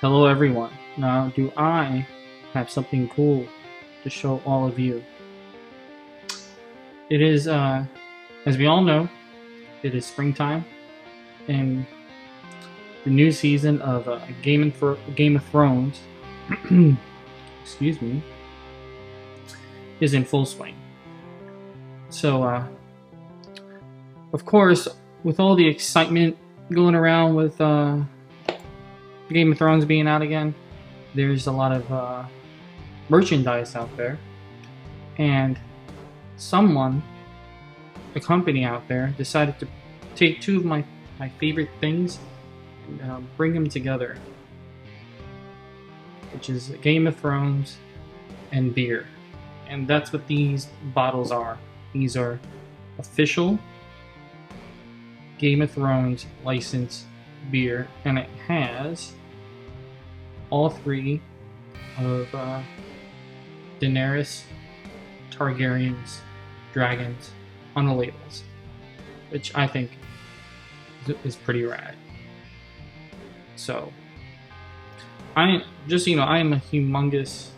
Hello everyone. Now, do I have something cool to show all of you? It is, as we all know, it is springtime, and the new season of Game of Thrones, excuse me, is in full swing. So, of course, with all the excitement going around with Game of Thrones being out again, there's a lot of merchandise out there, and someone, a company out there, decided to take two of my favorite things and bring them together, which is Game of Thrones and beer. And that's what these bottles are. These are official Game of Thrones licensed beer, and it has all three of Daenerys Targaryen's dragons on the labels, which I think is pretty rad. So, I just I am a humongous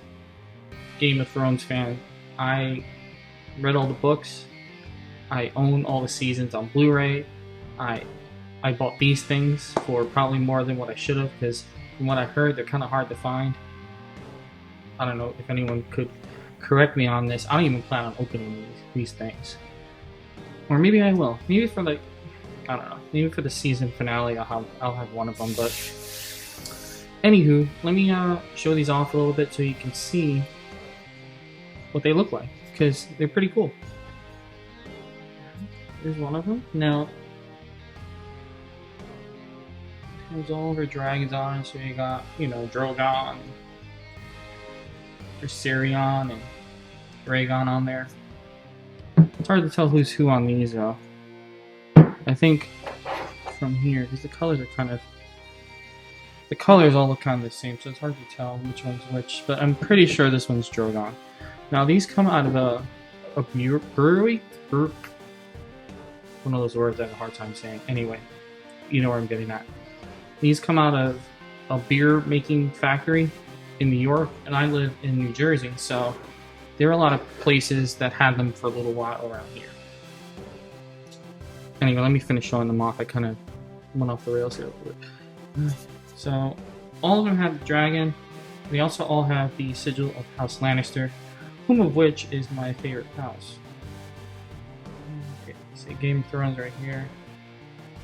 Game of Thrones fan. I read all the books. I own all the seasons on Blu-ray. I bought these things for probably more than what I should have, because from what I heard, they're kind of hard to find. I don't know if anyone could correct me on this. I don't even plan on opening these things. Or maybe I will. Maybe for I don't know. Maybe for the season finale, I'll have one of them. But anywho, let me show these off a little bit so you can see what they look like, because they're pretty cool. Here's one of them. Now, there's all of her dragons on it. So you got Drogon, there's Syrion and Rhaegon on there. It's hard to tell who's who on these though. I think from here, because the colors all look kind of the same, so it's hard to tell which one's which. But I'm pretty sure this one's Drogon. Now these come out of a brewery. One of those words I have a hard time saying. Anyway, you know where I'm getting at. These come out of a beer making factory in New York, and I live in New Jersey, so there are a lot of places that had them for a little while around here. Anyway, let me finish showing them off. I kind of went off the rails here a little bit. So, all of them have the dragon. They also all have the sigil of House Lannister, whom of which is my favorite house. Okay, see Game of Thrones right here.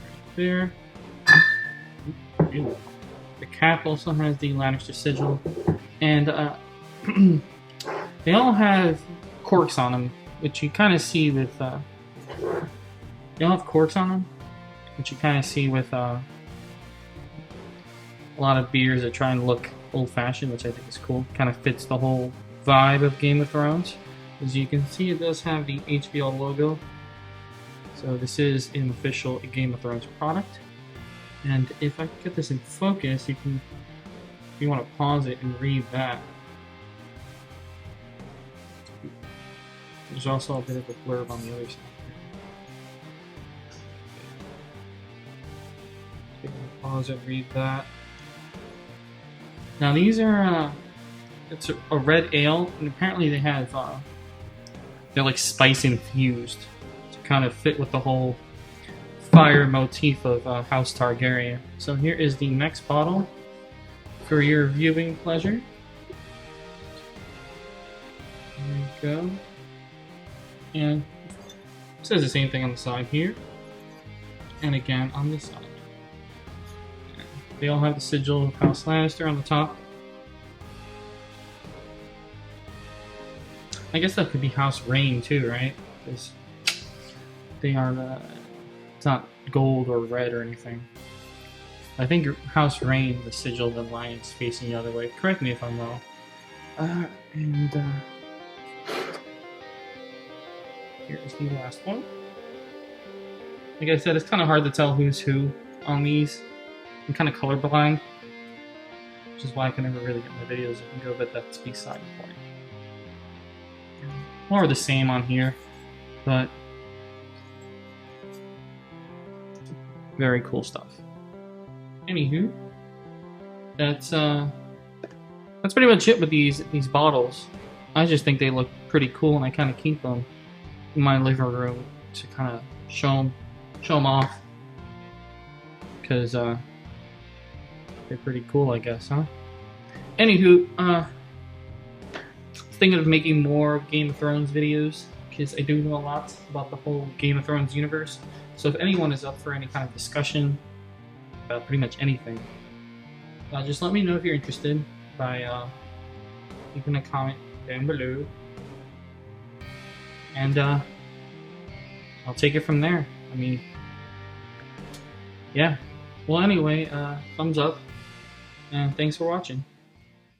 Right there. Ooh. The cap also has the Lannister sigil, and they all have corks on them, which you kind of see with. They all have corks on them, which you kind of see with a lot of beers that try and look old-fashioned, which I think is cool. Kind of fits the whole vibe of Game of Thrones. As you can see, it does have the HBO logo, so this is an official Game of Thrones product. And if I can get this in focus, if you want to pause it and read that. There's also a bit of a blurb on the other side. Pause it, read that. Now these are, it's a red ale, and apparently they have, they're like spice infused to kind of fit with the whole fire motif of House Targaryen. So here is the next bottle for your viewing pleasure. There you go. And it says the same thing on the side here, and again on this side. They all have the sigil of House Lannister on the top. I guess that could be House Rain too, right? Because they are it's not gold or red or anything. I think House Rain, the sigil of the lion's facing the other way. Correct me if I'm wrong. Here's the last one. Like I said, it's kind of hard to tell who's who on these. I'm kind of colorblind, which is why I can never really get my videos and go, but that's beside the point. More the same on here, but very cool stuff. Anywho, that's pretty much it with these bottles. I just think they look pretty cool, and I kind of keep them in my living room to kind of show them off, because they're pretty cool, I guess, huh? Anywho, thinking of making more Game of Thrones videos, because I do know a lot about the whole Game of Thrones universe. So if anyone is up for any kind of discussion about pretty much anything, just let me know if you're interested by leaving a comment down below, and I'll take it from there. I mean, yeah. Well, anyway, thumbs up, and thanks for watching.